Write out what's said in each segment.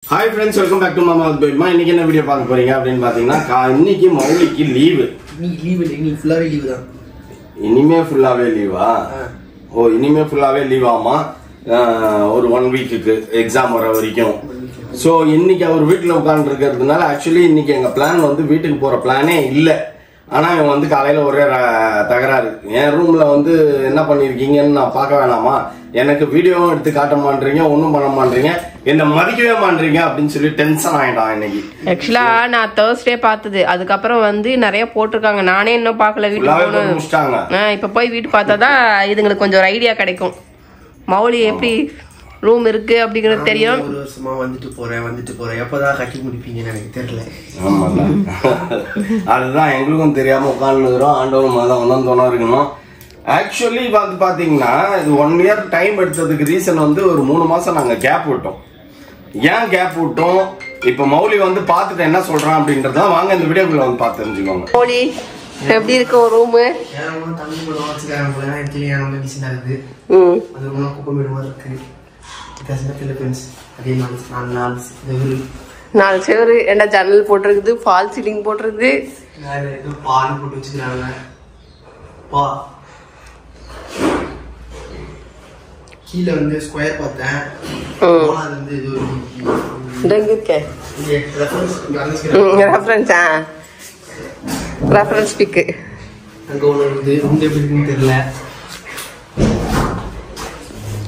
Hi friends, welcome back to Mama Baby. இன்னைக்கு என்ன video பார்க்க போறீங்க அப்படினு பாத்தீங்கன்னா இன்னைக்கு மௌலிக்கு லீவு. நீ ஃபுல்லாவே லீவு தான். இனிமே ஃபுல்லாவே லீவா? ஓ இனிமே ஃபுல்லாவே லீவாமா? ஒரு 1 வீக்குக்கு எக்ஸாம் வர வரைக்கும். சோ இன்னைக்கு அவர் வீட்ல உட்கார்ந்து இருக்கிறதுனால ஆக்சுவலி இன்னைக்கு எங்க பிளான் வந்து வீட்டுக்கு போற பிளானே இல்ல. ஆனா இவன் வந்து காலையில ஒரே தகராறு. என் ரூம்ல வந்து என்ன பண்ணிருக்கீங்கன்னு நான் பார்க்க வேணாமா? எனக்கு வீடியோவும் எடுத்து காட்ட மாட்டீங்க, ஒன்னும் பண்ண மாட்டீங்க, என்ன மதிக்கவே மாட்டீங்க அப்படின்னு சொல்லி டென்ஷன் ஆயிட்டான் இன்னைக்கு. ஆக்சுவலா நான் Thursday பார்த்தது, அதுக்கப்புறம் வந்து நிறைய போட்டிருக்காங்க, நானே இன்னும் பார்க்கல. வீட்டுக்கு இப்ப போய் வீட்டு பார்த்தாதான் இதுங்களுக்கு கொஞ்சம் ஒரு ஐடியா கிடைக்கும். மௌலி எப்படி ரூம் இருக்கு அப்படிங்கறது தெரியும். ஒரு வருஷமா வந்துட்டு போறேன் எப்பதான் கட்டி முடிப்பீங்கன்னு எனக்கு தெரியல. ஆமால அதுதான் எங்களுக்கும் தெரியாம உட்கார்ந்துக்கிறோம். ஆண்டவரும் மாதம் தோணா இருக்கணும். ஆக்சுவலி வந்து பாத்தீங்கன்னா இது 1 இயர் டைம் எடுத்ததுக்கு ரீசன் வந்து ஒரு 3 மாசம் நாங்க கேப் விட்டோம். ஏன் கேப் விட்டோம், இப்ப மௌலி வந்து பாத்துட்டு என்ன சொல்றான் அப்படின்றத வாங்க இந்த வீடியோக்குள்ள வந்து பார்த்து தெரிஞ்சுக்கோங்க. மௌலி எப்படி இருக்கு ஒரு ரூம்? தண்ணி போட வச்சுக்காங்க போல எனக்கு டிசைனா இருக்கு. அது ரொம்ப குப்பை மேடு இருக்கு. அதே மாதிரி 4 செவரு, 2 ஜன்னல் போட்டிருக்குது, ஃபால் சீலிங் போட்டிருக்கு, பால் போட்டு வச்சுக்கிறாங்க. கீழே வந்து ஸ்கொயர் பார்த்தேன். ரெஃபரன்ஸ் பிக்கு அங்க ஒன்று இருக்குது. ரொம்ப எப்படி இருக்குன்னு தெரியல.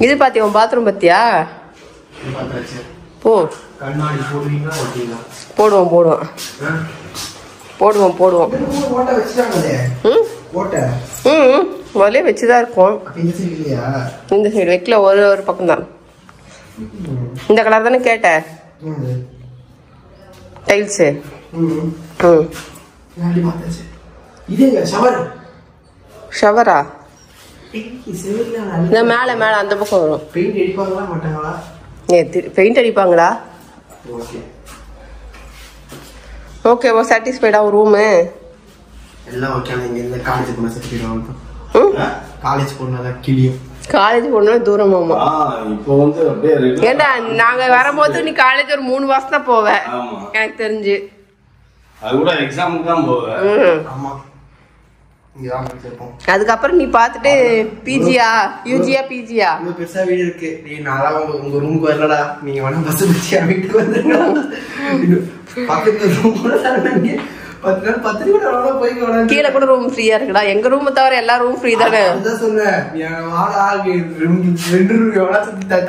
இது பாத்தியா பாத்ரூம் பத்தியா? போ கண்ணாடி போடுவீங்களா? போடுவோம் ஓட்டை வச்சுட்டாங்களே. ஓட்டை முதலே வச்சுதான் இருக்கும். இந்த சைடு வைக்கல, ஒரு பக்கம் தான். இந்த கலர் தானே கேட்ட டைல்ஸ்? ஷவரா? மேல அந்த பக்கம் வரும். பெயிண்ட் அடிப்பாங்களா? ஓகே சாட்டிஸ்ஃபைடா ஒரு ரூமு எல்லாம் ஓகே. இந்த காலேஜ் போன சர்டிஃபிகேட் காலேஜ் போனா கிளியும். காலேஜ் போனா தூரமாமா. இப்போ வந்து அப்படியே ஏண்டா நாங்க வரும்போது நீ காலேஜ் ஒரு 3 மாசம் தான் போவ எனக்கு தெரிஞ்சு. அது கூட எக்ஸாமுக்கு தான் போவ. ஆமா. அதுக்கப்புறம் நீ பாத்துட்டு பிஜியா பிஜியா பெருசா வீடு இருக்கு. நீ நாளா உங்க ரூமுக்கு வரலடா, நீங்க வேணா பஸ் பிடிச்சியா வீட்டுக்கு வந்துருங்க. பக்கத்துல ரூம் கூட தரணுங்க. 10 நாள் 10 கூட அவ்வளோ போய்க்கோடா. கீழே கூட ரூம் ஃப்ரீயா இருக்குடா. எங்க ரூம் தவிர எல்லா ரூம் ஃப்ரீ தானே. அதான் சொன்னேன். வாடா 2 ரூம் எவ்வளோ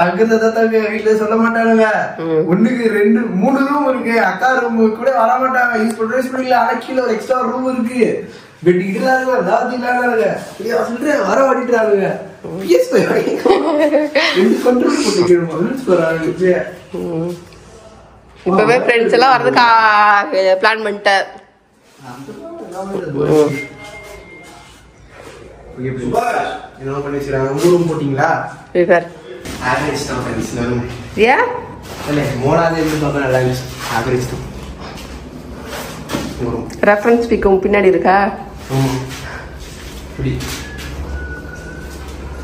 தங்குறதா தங்க வீட்டுல சொல்ல மாட்டானுங்க. 1க்கு 2 3 ரூம் இருக்கு. அக்கா ரூம் கூட வர மாட்டாங்க. யூஸ் பண்ணிக்கலாம். ஆனா கீழே ஒரு எக்ஸ்ட்ரா ரூம் இருக்கு. வெட்டிக்கிட்டு வர வாடிட்டுறாங்க. இப்பவே ஃப்ரெண்ட்ஸ் எல்லாம் வரதுக்கு பிளான் பண்ணிட்டேன். போட்டீங்களா? ரெஃபரன்ஸ் பிக்கும் பின்னாடி இருக்கா?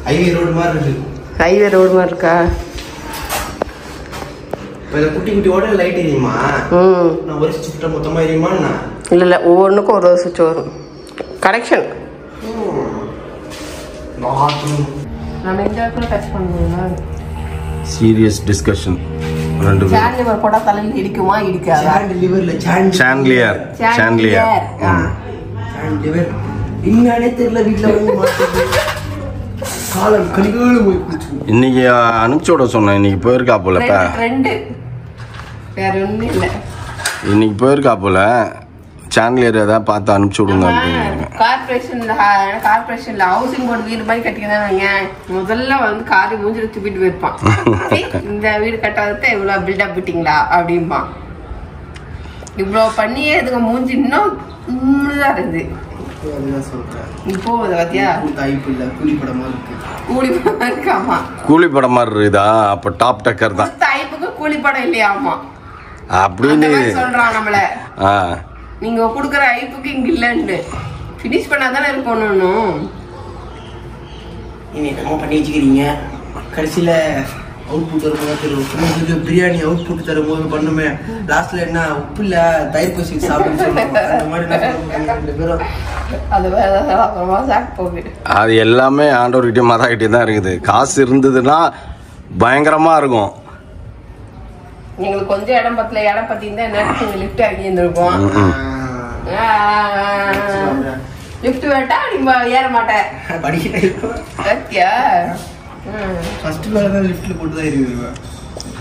ஹைவே ரோடு மாதிரி இருக்கா? குட்டி குட்டி ஓட லைட் எரியுமா? நான் ஒரு சுவிட்ச் மொத்தமா எரியுமா? இல்ல ஒவ்வொன்றுக்கும் ஒரு சுவிட்ச் வரும். கனெக்ஷன் நம்ம எங்க டச் பண்ணுவீங்களா? Serious discussion. ரெண்டு பேரும் சாண்ட்லிவர் போட்டா தலையில இடிக்குமா? இடிக்காது. சாண்ட்லிவர்ல சாண்ட்லியர் இன்னே தெரியல. வீட்டுல வந்து காலம் கலிகாலம் போய் இன்னைக்கு அனுப்பிச்சு விட சொன்னேன். இன்னைக்கு போயிருக்கா போல. வேற ஒண்ணும் இல்ல. இன்னைக்கு போயிருக்கா போல. சாண்ட்லியர் ஏதாவது பார்த்து அனுப்பிச்சு விடுங்க அப்படின்னு. கார்பரேஷன்ல ஹவுசிங் போர்டு வீடு மாதிரி கட்டிக்கிறேன். முதல்ல வந்து காரி மூஞ்சில துப்பிட்டு போயிருப்பான். இந்த வீடு கட்டாதத இவ்வளவு பில்டப் விட்டீங்களா அப்படின்பா. இவ்வளவு பண்ணியே இதுங்க மூஞ்சி இன்னும் தான் இருக்குது. இப்போ கூலி படம் மாதிரி இருக்குதா? அப்ப டாப் டக்கர் தான். கூலி படம் இல்லையாமா அப்படின்னு சொல்றான் நம்மள. நீங்க குடுக்கற ஐப்புக்கு இங்க இல்லன்னு பினிஷ் பண்ணாதானே இருக்கணும். நீங்க என்னமோ பண்ணி வச்சுக்கிறீங்க. கடைசியில அவுட்புட் வரும்போது தெரியும். பிரியாணி அவுட்புட் தரும்போது பண்ணுமே லாஸ்ட்ல என்ன உப்பு இல்ல தயிர் பசி சாப்பிட்டு அந்த மாதிரி 2 பேரும் அது எல்லாமே ஆண்டவர்கிட்ட மதாகிட்டே தான் இருக்குது. காசு இருந்ததுன்னா பயங்கரமா இருக்கும். எங்களுக்கு கொஞ்சம் இடம் பத்தல, இடம் பத்திருந்தா என்ன லிஃப்ட் ஆகி இருந்திருப்போம். லிஃப்ட் வேட்டா நீங்க ஏற மாட்டேன். ஃபர்ஸ்ட் ஃப்ளோர்ல தான் லிஃப்ட்ல போட்டு தான் ஏறிடுவேன்.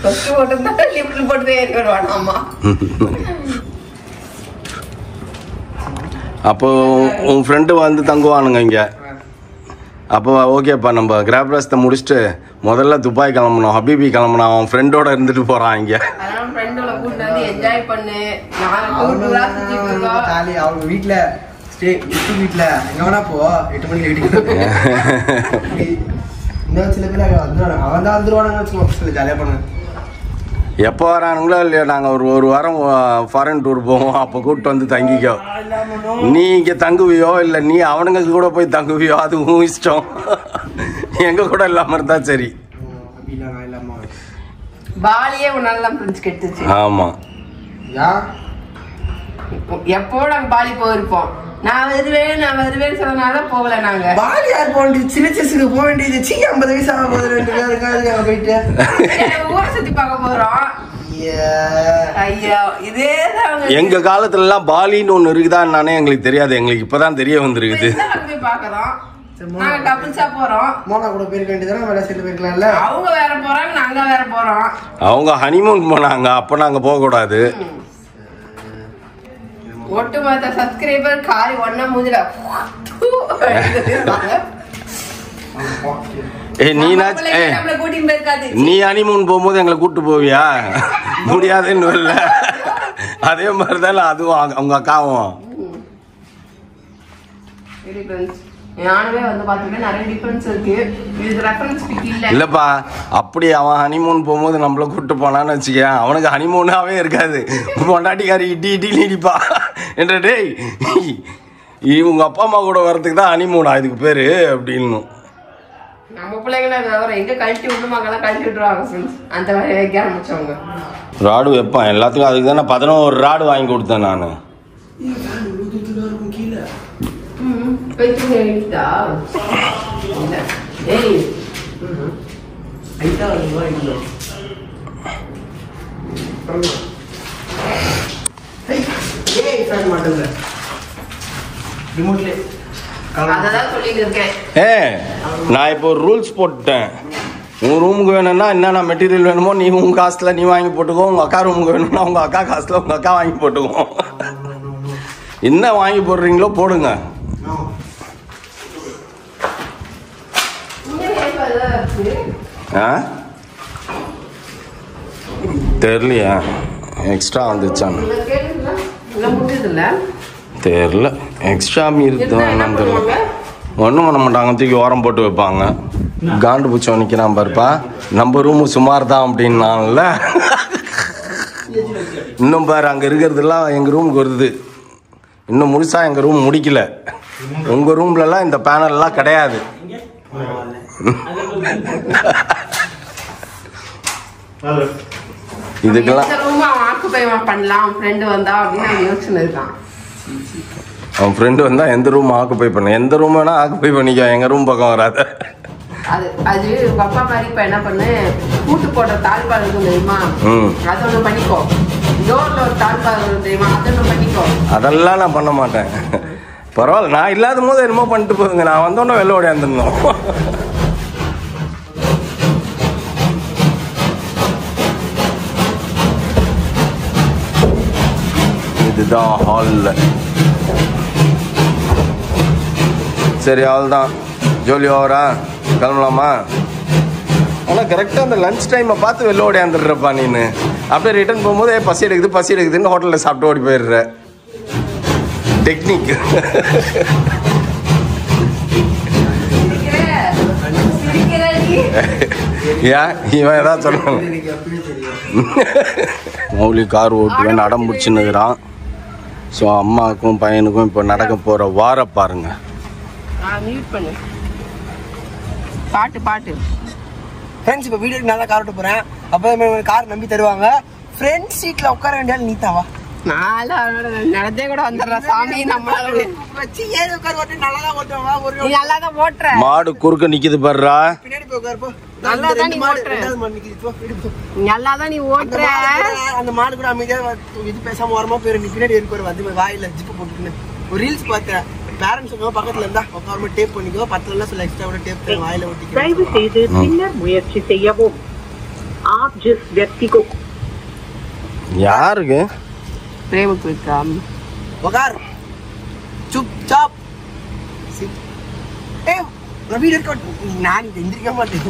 ஃபர்ஸ்ட் போட்டு தான் லிஃப்ட்ல போட்டு தான் ஏறி வருவான். ஆமா. அப்போ உன் ஃப்ரெண்டு வந்து தங்குவானுங்க இங்க. அப்போ ஓகேப்பா, நம்ம கிராப் ரேஸ்த்தை முடிச்சுட்டு முதல்ல துபாய் கிளம்பணும். ஹபீபி கிளம்பணும். அவன் ஃப்ரெண்டோட இருந்துட்டு போறான் இங்க. அதனால ஃப்ரெண்டோட கூட்டிட்டு வந்து என்ஜாய் பண்ணு. அவங்க வீட்டுல ஸ்டே வீட்டுல எங்க வேணா போ 8 மணிக்கு வீட்டுக்கு. இன்னும் சில பேர் வந்துடுவாங்க. அவன் தான் வந்துருவானுங்க வச்சுக்கோ. ஜாலியா பண்ணுங்க. எப்போ வரானுங்களோ இல்லையா, நாங்கள் ஒரு வாரம் ஃபாரின் டூர் போவோம். அப்போ கூப்பிட்டு வந்து தங்கிக்கோ. நீ இங்கே தங்குவியோ இல்லை நீ அவனுங்க கூட போய் தங்குவியோ, அது உன் இஷ்டம். எங்கள் கூட இல்லாமல் இருந்தால் சரி. பாலியே உன்னால பிரிச்சு கெட்டுச்சு. ஆமாம். எப்போ நாங்க பாலி போயிருப்போம். நான் வருவேன் சொன்னனால போகல. நாங்க பாலி யார் போக சின்னச்சுக்கு போக வேண்டியது. 50 வயசு ஆக போகுது. 2 பேருங்க போயிட்டு ஊரை சுத்தி பார்க்க போறோம். ஐயா இதேதான். எங்க காலத்துல எல்லாம் பாலின்னு ஒண்ணு இருக்குதான்னு எங்களுக்கு தெரியாது. எங்களுக்கு இப்பதான் தெரிய வந்திருக்குது. போய் பாக்குறோம். நாங்க கப்பிள்ஸா போறோம். மோனா கூட போயிருக்க வேண்டியதுனா வேலை சேர்ந்து போயிருக்கலாம்ல. அவங்க வேற போறாங்க, நாங்க வேற போறோம். அவங்க ஹனிமூன் போனாங்க, அப்ப நாங்க போக கூடாது. ஒட்டுமொத்த சப்ஸ்கிரைபர் காரி ஒண்ணா மூஞ்சில நீ ஹனிமூன் போகும்போது எங்களை கூட்டு போவியா? முடியாதுன்னு இல்ல. அதே மாதிரிதான் அதுவும் அவங்க அக்காவும். இல்லப்பா, அப்படி அவன் ஹனிமூன் போகும்போது நம்மள கூட்டு போனான்னு வச்சுக்க, அவனுக்கு ஹனிமூனாவே இருக்காது. பொண்டாட்டிக்காரி இட்டி இட்டின்னு இடிப்பா என்ற. டேய், உங்க அப்பா அம்மா கூட வர்றதுக்கு தான் ஹனிமூனா இதுக்கு பேரு அப்படின்னு. நம்ம பிள்ளைங்க எங்க கழட்டி விட்டுமாங்கலாம் கழட்டி விட்டுருவாங்க. அந்த மாதிரி வைக்க ஆரம்பிச்சவங்க. ராடு வைப்பான் எல்லாத்துக்கும். அதுக்கு தானே 11 ராடு வாங்கி கொடுத்தேன் நான். நான் இப்போ ஒரு ரூல்ஸ் போட்டுட்டேன். உன் ரூமுக்கு வேணும்னா என்னென்ன மெட்டீரியல் வேணுமோ நீ உன் காசுல நீ வாங்கி போட்டுக்கோ. உங்க அக்கா ரூமுக்கு வேணும்னா உங்க அக்கா காசுல உங்க அக்கா வாங்கி போட்டுக்கோ. என்ன வாங்கி போடுறீங்களோ போடுங்க. தெரியலையா எக்ஸ்ட்ரா வந்துச்சான்னு தெரியல. எக்ஸ்ட்ரா மீறுதான் தெரியல. ஒன்றும் பண்ண மாட்டாங்க, தூக்கி ஓரம் போட்டு வைப்பாங்க. காண்டு பூச்சி நிற்கிறான் பாருப்பா. நம்ம ரூமு சுமார் தான் அப்படின்னால இன்னும் பாரு அங்கே இருக்கிறதுலாம் எங்கள் ரூமுக்கு வருது. இன்னும் முழுசா எங்கள் ரூம் முடிக்கல. உங்கள் ரூம்லலாம் இந்த பேனல்லாம் கிடையாது. இதுக்கெல்லாம் அவன் ஃப்ரெண்டு வந்தா எந்த ரூம் ஆக்குபை பண்ண, எந்த ரூம் வேணா ஆக்குபை பண்ணிக்கோ, எங்க ரூம் பக்கம் வராத. அது பப்பா மாதிரி இப்ப என்ன பண்ணு, கூட்டு போட்ட தாழ்பால் இருக்கும் தெரியுமா, அது ஒண்ணு பண்ணிக்கோ. டோர்ல ஒரு தாழ்பால் இருக்கும் தெரியுமா, அது ஒண்ணு பண்ணிக்கோ. அதெல்லாம் நான் பண்ண மாட்டேன். பரவாயில்ல, நான் இல்லாத போது என்னமோ பண்ணிட்டு போகுங்க. நான் வந்தோன்னே வெளில ஓடியாந்துருந்தோம். இதுதான் ஹாலில். சரி, அவ்வளோதான். ஜோலி ஓவரா, கிளம்பலாமா? ஆனால் கரெக்டாக அந்த லன்ச் டைமை பார்த்து வெளில ஓடியாந்துடுறப்பா நீனு. அப்படியே ரிட்டர்ன் போகும்போது பசி எடுக்குதுன்னு ஹோட்டலில் சாப்பிட்டு ஓடி போயிடுற. டெக்னிக். ஏன் இவன் ஏதாவது சொல்லுவாங்க. மௌலி கார் ஓட்டுவேன் அடம் முடிச்சுன்னுக்குறான். ஸோ அம்மாவுக்கும் பையனுக்கும் இப்போ நடக்க போகிற வார பாருங்க. பாட்டு ஃப்ரெண்ட்ஸ் இப்போ வீடியோக்கு நல்லா கார் ஓட்ட போறேன். அப்போ கார் நம்பி தருவாங்க. ஃப்ரெண்ட் சீட்ல உட்கார வேண்டிய நீத்தாவா நடந்தே கூட வந்துடுறேன் சாமி. நம்மளால வச்சு ஏறி உட்கார ஓட்டு நல்லா தான் ஓட்டுவா. ஒரு நல்லா தான் ஓட்டுற. மாடு குறுக்க நிக்குது பாருடா. பின்னாடி போய் உட்காரு போ. நல்லா தான் நீ ஓட்டுற. நல்லா தான் நீ ஓட்டுற. அந்த மாடு கூட அமைதியா இது பேசாம ஓரமா போயிரு. நீ பின்னாடி இருக்கு வந்து வாயில ஜிப்பு போட்டுக்கின்னு ஒரு ரீல்ஸ் பார்த்தேன். பேரண்ட்ஸ் பக்கத்துல இருந்தா உட்காரமா டேப் பண்ணிக்கோ. பத்தலாம் சொல்ல எக்ஸ்ட்ரா கூட டேப் வாயில ஒட்டிக்கோ. தயவு செய்து பின்னர் முயற்சி செய்யவும். आप जिस व्यक्ति को யாருக்கு பிரேமுக்கு இருக்கா? உட்கார் चुपचाप. நான் வீடியோ ரெக்கார்ட் நான் எந்திரிக்க மாட்டேன்.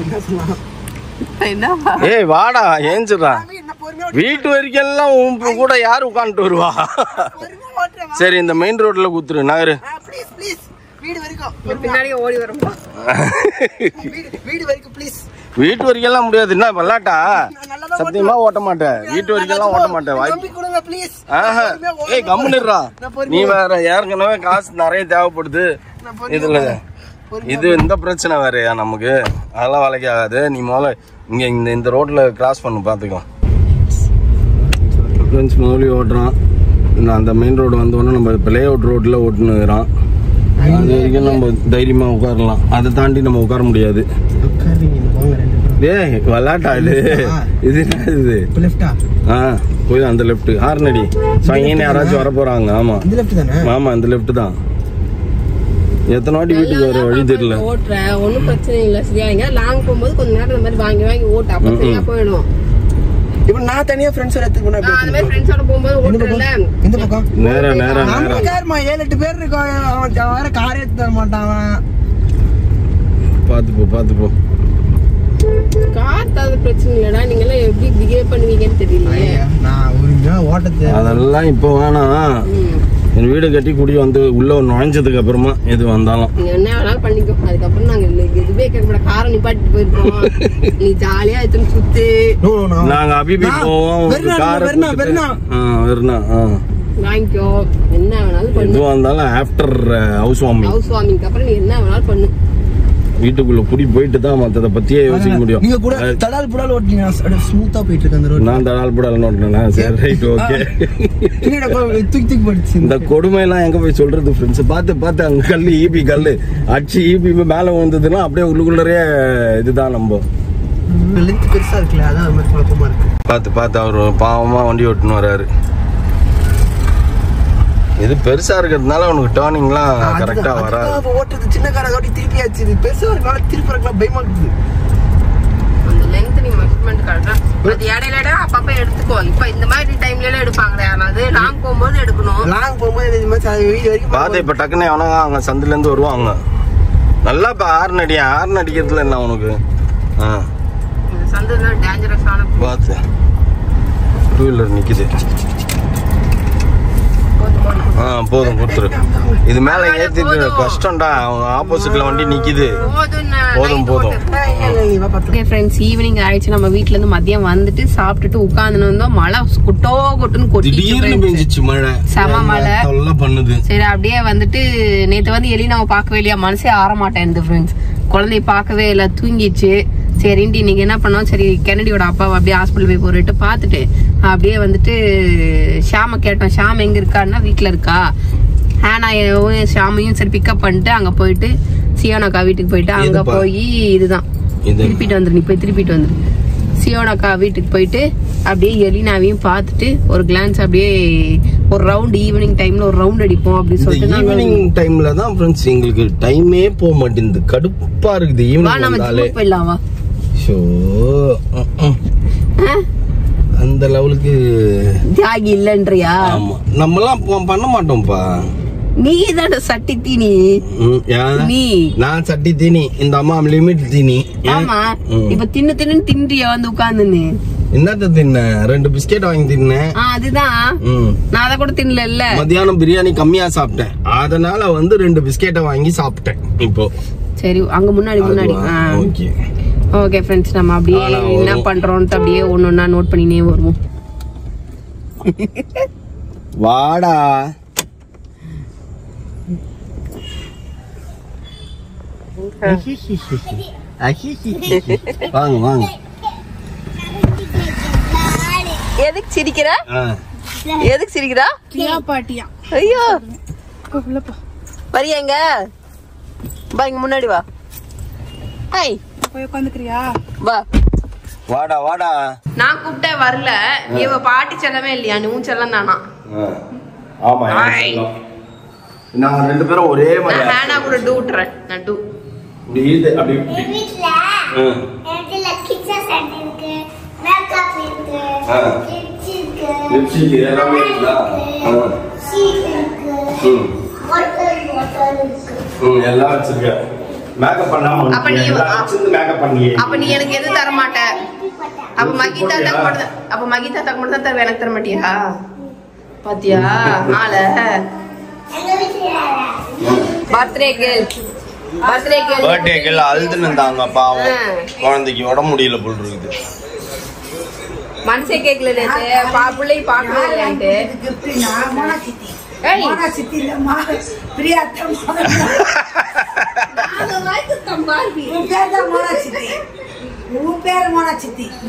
என்னவா? ஏய் வாடா ஏஞ்சிடா. வீட்டு வரைக்கும் எல்லாம் உன் கூட யாரு உட்காந்துட்டு வருவா? சரி இந்த மெயின் ரோட்ல குத்துரு நகரு. ப்ளீஸ் ப்ளீஸ் வீடு வரைக்கும் பின்னாடியே ஓடி வரும்பா. வீடு வரைக்கும் ப்ளீஸ். வீட்டு வரைக்கும் எல்லாம் முடியாது. என்ன பல்லாட்டா? சத்தியமா ஓட்ட மாட்டேன். வீட்டு வரைக்கும் எல்லாம் ஓட்ட மாட்டேன். நம்பி கொடுங்க ப்ளீஸ். ஏய் கம்முன்னுடா. நீ வேற ஏற்கனவே காசு நிறைய தேவைப்படுது இதுல. இது இந்த பிரச்சனை வேறயா நமக்கு. அதெல்லாம் வேலைக்கு ஆகாது. நீ முதல்ல இங்க இந்த ரோட்ல கிராஸ் பண்ணு பாத்துக்கோ. ஃப்ரெண்ட்ஸ் மௌலி ஓட்டுறான். அந்த மெயின் ரோடு வந்தோடனே நம்ம இப்போ லே அவுட் ரோட்டில் ஓட்டுனுறான். அது வரைக்கும் நம்ம தைரியமாக உட்காரலாம். அதை தாண்டி நம்ம உட்கார முடியாது. ஏய் விளாட்டா இது இது இது போய் அந்த லெஃப்ட் ஹார்னடி சைன் யாராச்சும் வர போறாங்க. ஆமா ஆமா இந்த லெஃப்ட் தான். எத்தனை வாட்டி வீட்டுக்கு வர வழி தெரியல. ஓட்டுறேன் ஒன்னும் பிரச்சனை இல்லை. சரியா எங்க லாங் போகும்போது கொஞ்ச நேரம் இந்த மாதிரி வாங்கி வாங்கி ஓட்டு. அப்ப சரியா போயிடும். இப்போ நான் தனியா ஃப்ரெண்ட்ஸோட எடுத்து போனா அந்த மாதிரி ஃப்ரெண்ட்ஸோட போகும்போது ஓட்டுறல. இந்த பக்கம் நேரா நேரா நம்ம கார்மா 7-8 பேர் இருக்கோம். அவன் வேற கார் எடுத்து தர மாட்டான். பாத்து போ. கார் தர பிரச்சனை இல்லடா. நீங்க எல்லாம் எப்படி பிஹேவ் பண்ணுவீங்கன்னு தெரியலையே. நான் ஒரு ஓட்டத்தை அதெல்லாம் இப்போ வேணாம். என் வீடு கட்டி குடி வந்து உள்ள நுழைஞ்சதுக்கு அப்புறமா எது வந்தாலும் என்ன வேணாலும் பண்ணிக்கோ. அதுக்கப்புறம் நாங்க எதுவே கேட்க காரை நிப்பாட்டிட்டு போயிருக்கோம். நீ ஜாலியா எடுத்துன்னு சுத்து. நாங்க அபிபி போவோம். வாங்கிக்கோ. என்ன வேணாலும் பண்ணு. எதுவா இருந்தாலும் ஆஃப்டர் ஹவுஸ் வார்மிங். ஹவுஸ் வார்மிங்க்கு அப்புறம் நீ என்ன வேணாலும் பண்ணு. வீட்டுக்குள்ள குடி போயிட்டு தான் மத்தத பத்தியே யோசிக்க முடியும். நீங்க கூட தடால் புடால் ஓட்டிங்க ஸ்மூத்தா போயிட்டு இருக்கு அந்த ரோட். நான் தடால் புடால் ஓட்டினா சரி ரைட் ஓகே. தூக்கி போயிடுச்சு. இந்த கொடுமை எல்லாம் எங்க போய் சொல்றது ஃப்ரெண்ட்ஸ். பார்த்து அங்க கல்லு ஈபி கல்லு அடிச்சு ஈபி மேல வந்ததுன்னா அப்படியே உள்ளுக்குள்ளே இதுதான் நம்ம லென்த் பெருசா இருக்குல்ல அதான் ரொம்ப குழப்பமா இருக்கு. பார்த்து அவரு பாவமா வண்டி ஓட்டுன்னு வராரு. இது பெருசா இருக்கிறதுனால உனக்கு டர்னிங்லாம் கரெக்டா வராது. ஓட்டுறது சின்ன காரை ஓட்டி திருப்பியாச்சு. இது பெருசா இருக்கனால திருப்பி இருக்கலாம் பயமா இருக்குது. அந்த லென்த் நீ மெஷர்மென்ட் கரெக்டா அது இடையில அப்பப்ப எடுத்துக்கோ. இப்ப இந்த மாதிரி டைம்ல எல்லாம் எடுப்பாங்க. யாராவது லாங் போகும்போது எடுக்கணும். லாங் போகும்போது இந்த மாதிரி வீடு வரைக்கும் பாத்து இப்ப டக்குனே அவனங்க அவங்க சந்தில இருந்து வருவாங்க. நல்லா இப்ப ஹார்ன் அடிக்கிறதுல என்ன உனக்கு சந்தில டேஞ்சரஸான பாத்து டூ வீலர் நிக்குது. போதும் கொடுத்துரு. இது மேல ஏத்திட்டு கஷ்டம்டா. அவங்க ஆப்போசிட்ல வண்டி நிக்குது. போதும். ஈவினிங் ஆயிடுச்சு. நம்ம வீட்டுல இருந்து மதியம் வந்துட்டு சாப்பிட்டுட்டு உட்கார்ந்து வந்தோம். மழை கொட்டுன்னு கொட்டிச்சு. மழை செம மழை பண்ணுது. சரி அப்படியே வந்துட்டு நேத்து வந்து எலினாவை பார்க்கவே இல்லையா. மனசே ஆற மாட்டேன் ஃப்ரெண்ட்ஸ். குழந்தைய பார்க்கவே இல்லை தூங்கிச்சு. சரின்ட்டு இன்னைக்கு என்ன பண்ணோம். சரி கென்னடியோட அப்பாவை அப்படியே ஹாஸ்பிட்டல் போய் போயிட்டு பார்த்துட்டு அப்படியே வந்துட்டு ஷாமை கேட்டோம். ஷாம் எங்க இருக்கான்னா வீட்டுல இருக்கா. ஹேனாயும் ஷாமையும் சரி பிக்கப் பண்ணிட்டு அங்க போயிட்டு சியோனாக்கா வீட்டுக்கு போயிட்டு அங்க போய் இதுதான் திருப்பிட்டு வந்துரு. நீ போய் திருப்பிட்டு வந்துரு. சியோனாக்கா வீட்டுக்கு போயிட்டு அப்படியே எலினாவையும் பார்த்துட்டு ஒரு கிளான்ஸ் அப்படியே ஒரு ரவுண்ட் ஈவினிங் டைம்ல ஒரு ரவுண்ட் அடிப்போம் அப்படின்னு சொல்லிட்டு ஈவினிங் டைம்ல தான் ஃப்ரெண்ட்ஸ் எங்களுக்கு டைமே போக மாட்டேங்குது. கடுப்பா இருக்குது. ஈவினிங் நம்ம போயிடலாமா அந்த லெவலுக்கு தியாகி இல்லன்றியா? ஆமா நம்மலாம் பண்ண மாட்டோம்ப்பா. நீ தான சட்டி தீனி. நீ நான் சட்டி தீனி. இந்த அம்மா லிமிட் தீனி. ஆமா இப்ப தின்னு தின்றியா வந்து உட்கார்ந்துன்னு என்னத்த தின்ன? 2 பிஸ்கெட் வாங்கி தின்னேன். அதுதான் நான் அத கூட தின்னல. மத்தியானம் பிரியாணி கம்மியா சாப்பிட்டேன். அதனால வந்து 2 பிஸ்கெட்டை வாங்கி சாப்பிட்டேன். இப்போ சரி அங்க முன்னாடி ஓகே ஓகே ஃப்ரெண்ட்ஸ் நம்ம அப்படியே என்ன பண்றோம்னு அப்படியே ஒன்னொன்னா நோட் பண்ணினே வருவோம். வாடா வாங்க வாங்க. எதுக்கு சிரிக்கிற? எதுக்கு சிரிக்கிறா? பாட்டியா ஐயோ வரியா இங்க வா, இங்க முன்னாடி வா. ஐய் போய் உட்காந்துக்கிறியா? வா. வாடா வாடா. நான் கூப்பிட்டே வரல. இவ பாட்டி செல்லவே இல்லையா? நீ உன் செல்லம் தானா? ஆமா நாங்க ரெண்டு பேரும் ஒரே மாதிரி. நான் ஹேனா கூட டூ விட்டுறேன். நான் டூ இது அப்படி வீட்ல எனக்கு கிச்சன் செட் இருக்கு, மேக்கப் இருக்கு, லிப்ஸ்டிக் எல்லாமே இருக்குதா? சீட் இருக்கு, வாட்டர் இருக்கு. எல்லாம் வச்சிருக்க. மேக்கப் பண்ணாம அப்ப நீ மேக்கப் பண்ணி. அப்ப நீ எனக்கு எதுவும் தர மாட்ட. அப்ப மகிதா தக்க மட்டும். அப்ப மகிதா தக்க மட்டும் தான் தருவ, எனக்கு தர மாட்டியா? பாத்தியா ஆள. எங்க வீட்ல பர்த்டே கேர்ள். பர்த்டே கேர்ள் அழுதுன்னு பாவம். குழந்தைக்கு உடம்பு முடியல போல் இருக்குது. மனசே கேக்கல நேத்து. பிள்ளை பாக்கவே இல்லைன்ட்டு.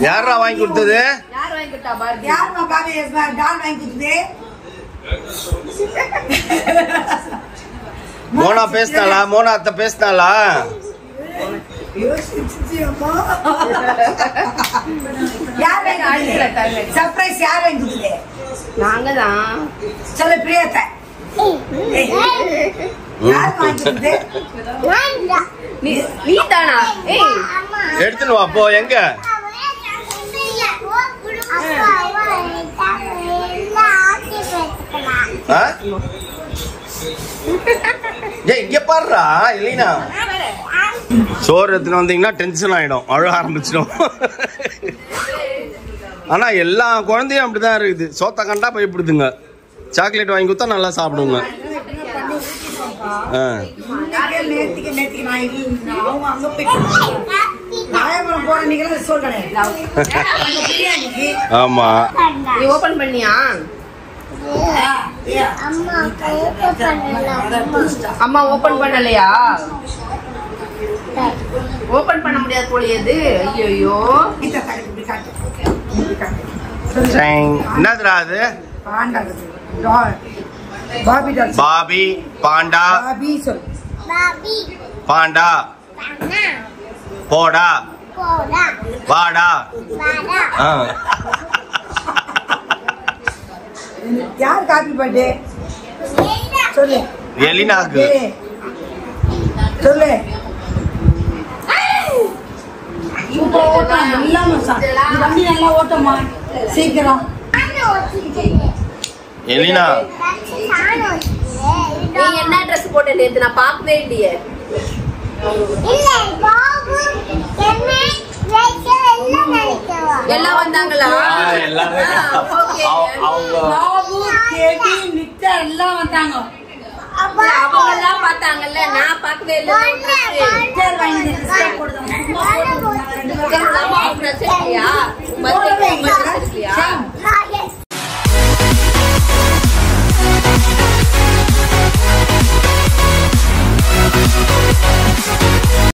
யாரா வாங்கி கொடுத்தது? யார் வாங்கி கொடுத்தா? பார்பி. மோனா பேசினாளா? மோனா அத்தை பேசினாளா? சர்ப்ரைஸ் யார் வாங்கி கொடுத்தது? நாங்க தான். சொல்ல பிரியாத்த யார் வாங்கி கொடுத்தது? நீ தானா? ஏய் எடுத்துன்னு வா போ. எங்க இங்க பாருடா இல்லைனா சோறு எடுத்துன்னு வந்தீங்கன்னா டென்ஷன் ஆயிடும், அழ ஆரம்பிச்சிடும். ஆனா எல்லா குழந்தையும் அப்படிதான் இருக்குது. சோத்த கண்டா பயப்படுதுங்க. சாக்லேட் வாங்கி கொடுத்தா நல்லா சாப்பிடுங்க. ஆமா நீ ஓபன் பண்ணியா? அம்மா ஓபன் பண்ணலையா? ஓபன் பண்ண முடியாது போலியது. ஐயோ என்னதுடா அது? பாபி பாண்டா. பாண்டா போடா வாடா. யார் காப்பி பர்த்டே சொல்லு. எலினாக்கு சொல்லு. வண்டி நல்லா ஓட்டமா சீக்கிரம். எலினா நீ என்ன ட்ரெஸ் போட்ட நேத்து? நான் பார்க்கவே இல்லையே. எல்லாம் வந்தாங்களா? எல்லாம் வந்தாங்க. அவங்க எல்லாம் பார்த்தாங்கல்ல, நான் பார்க்கவே இல்லை.